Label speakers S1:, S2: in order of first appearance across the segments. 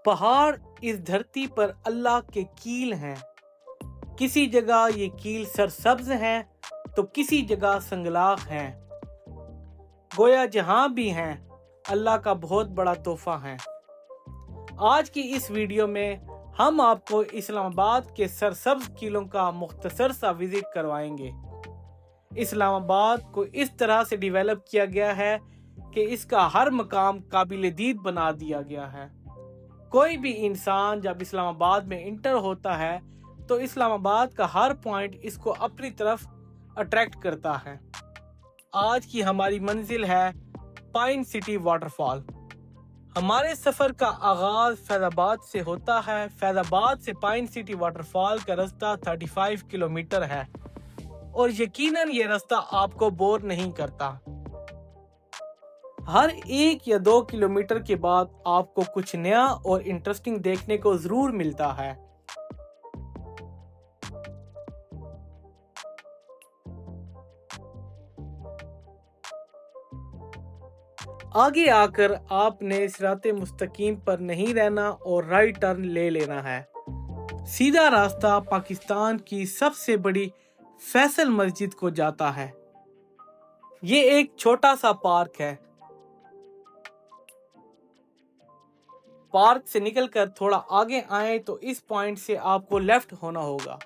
S1: पहाड़ इस धरती पर अल्लाह के कील हैं। किसी जगह ये कील सरसब्ज हैं तो किसी जगह संगलाख हैं। गोया जहां भी हैं अल्लाह का बहुत बड़ा तोहफा है। आज की इस वीडियो में हम आपको इस्लामाबाद के सरसब्ज कीलों का मुख्तसर सा विजिट करवाएंगे। इस्लामाबाद को इस तरह से डेवलप किया गया है कि इसका हर मकाम काबिल दीद बना दिया गया है। कोई भी इंसान जब इस्लामाबाद में इंटर होता है तो इस्लामाबाद का हर पॉइंट इसको अपनी तरफ अट्रैक्ट करता है। आज की हमारी मंजिल है पाइन सिटी वाटरफॉल। हमारे सफ़र का आगाज़ फैज़ाबाद से होता है। फैज़ाबाद से पाइन सिटी वाटरफॉल का रास्ता 35 किलोमीटर है और यकीनन ये रास्ता आपको बोर नहीं करता। हर 1 या 2 किलोमीटर के बाद आपको कुछ नया और इंटरेस्टिंग देखने को जरूर मिलता है। आगे आकर आपने सिराते मुस्तकीम पर नहीं रहना और राइट टर्न ले लेना है। सीधा रास्ता पाकिस्तान की सबसे बड़ी फैसल मस्जिद को जाता है। ये एक छोटा सा पार्क है। पार्क से निकलकर थोड़ा आगे आए तो इस पॉइंट से आपको लेफ्ट होना होगा।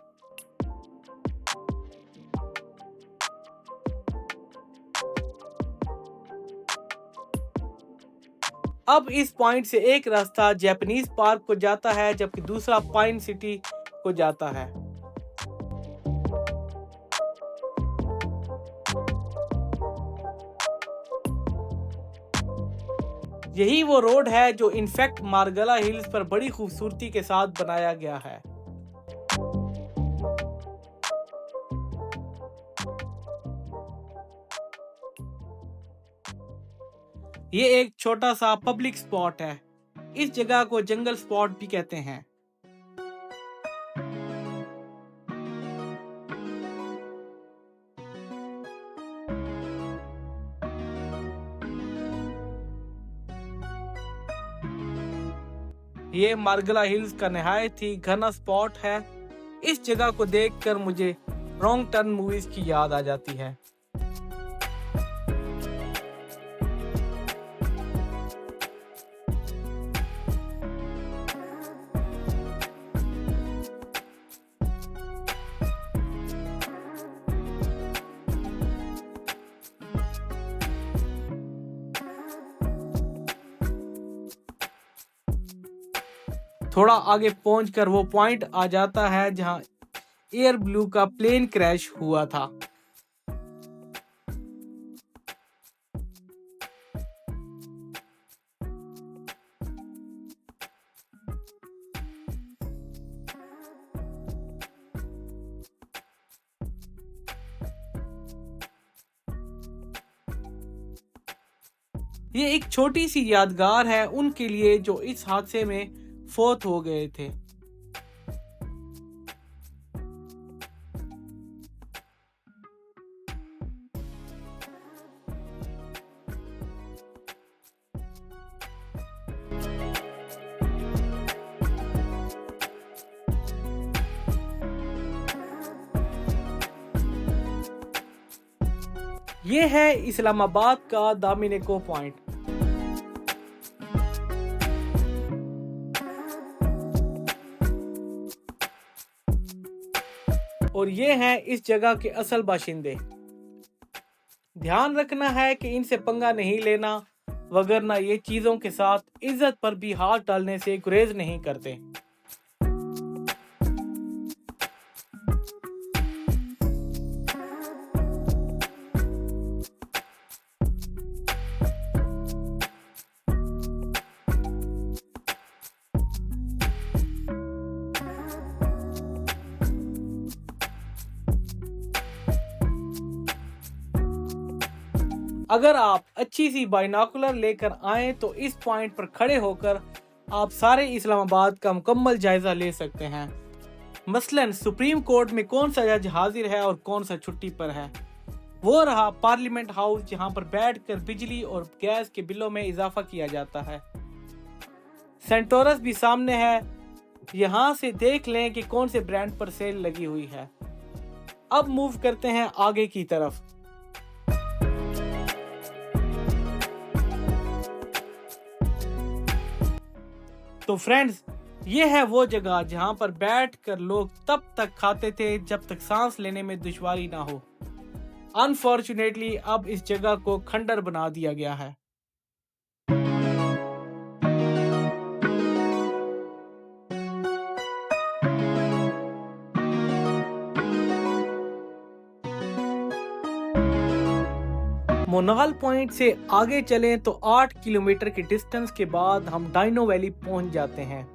S1: अब इस पॉइंट से एक रास्ता जापानीज पार्क को जाता है जबकि दूसरा पाइन सिटी को जाता है। यही वो रोड है जो इनफैक्ट मार्गला हिल्स पर बड़ी खूबसूरती के साथ बनाया गया है। ये एक छोटा सा पब्लिक स्पॉट है। इस जगह को जंगल स्पॉट भी कहते हैं। ये मार्गला हिल्स का नहायत ही घना स्पॉट है। इस जगह को देखकर मुझे रॉन्ग टर्न मूवीज की याद आ जाती है। थोड़ा आगे पहुंचकर वो पॉइंट आ जाता है जहां एयर ब्लू का प्लेन क्रैश हुआ था। ये एक छोटी सी यादगार है उनके लिए जो इस हादसे में फोत हो गए थे। ये है इस्लामाबाद का दामिनेको पॉइंट। और ये हैं इस जगह के असल बाशिंदे। ध्यान रखना है कि इनसे पंगा नहीं लेना, वगरना ये चीजों के साथ इज्जत पर भी हाथ डालने से गुरेज नहीं करते। अगर आप अच्छी सी बाइनोकुलर लेकर आएं तो इस पॉइंट पर खड़े होकर आप सारे इस्लामाबाद का मुकम्मल जायजा ले सकते हैं। मसलन सुप्रीम कोर्ट में कौन सा जज हाजिर है और कौन सा छुट्टी पर है। वो रहा पार्लियामेंट हाउस जहां पर बैठकर बिजली और गैस के बिलों में इजाफा किया जाता है। सेंटोरस भी सामने है, यहाँ से देख लें कि कौन से ब्रांड पर सेल लगी हुई है। अब मूव करते हैं आगे की तरफ। तो फ्रेंड्स, ये है वो जगह जहां पर बैठकर लोग तब तक खाते थे जब तक सांस लेने में दुश्वारी ना हो। अनफॉर्चुनेटली अब इस जगह को खंडर बना दिया गया है। मोनाल पॉइंट से आगे चलें तो 8 किलोमीटर के डिस्टेंस के बाद हम डाइनो वैली पहुंच जाते हैं।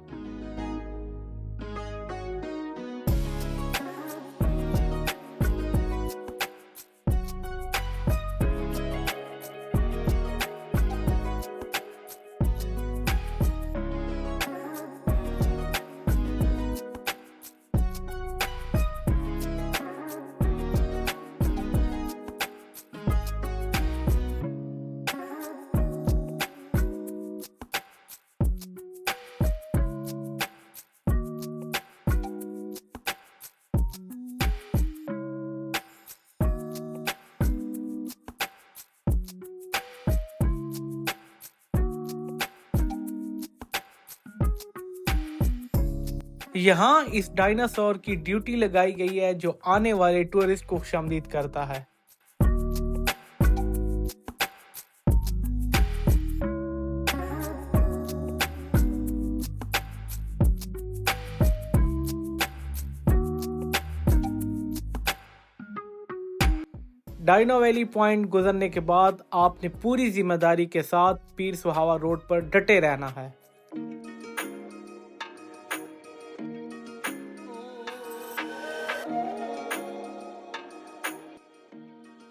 S1: यहाँ इस डायनासोर की ड्यूटी लगाई गई है जो आने वाले टूरिस्ट को खुशामदीद करता है। डाइनो वैली पॉइंट गुजरने के बाद आपने पूरी जिम्मेदारी के साथ पीर सुहावा रोड पर डटे रहना है।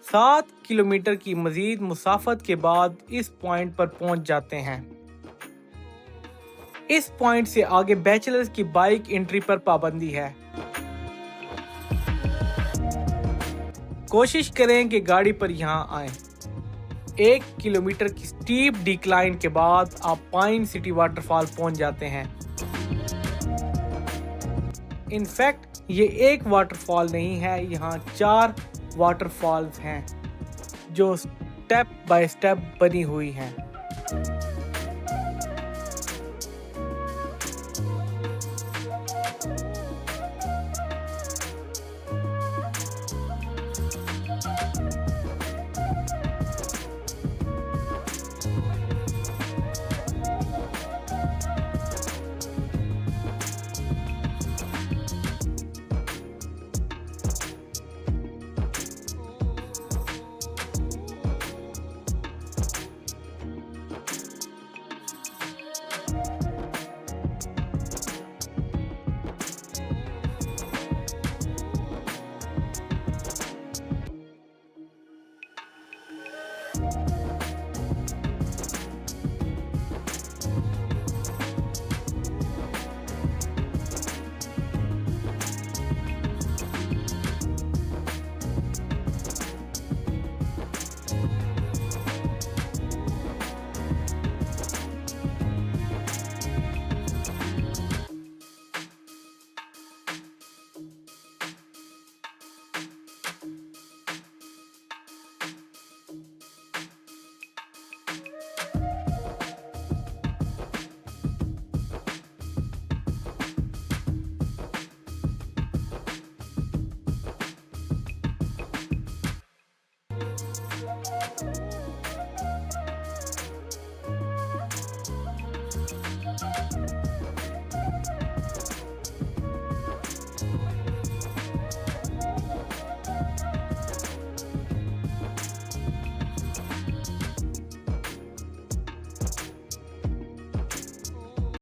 S1: सात किलोमीटर की मजीद मुसाफत के बाद इस पॉइंट पर पहुंच जाते हैं। इस पॉइंट से आगे बैचलर्स की बाइक एंट्री पर पाबंदी है। कोशिश करें कि गाड़ी पर यहां आएं। 1 किलोमीटर की स्टीप डिक्लाइन के बाद आप पाइन सिटी वाटरफॉल पहुंच जाते हैं। इनफैक्ट ये एक वाटरफॉल नहीं है, यहाँ 4 वाटरफॉल्स हैं जो स्टेप बाय स्टेप बनी हुई हैं।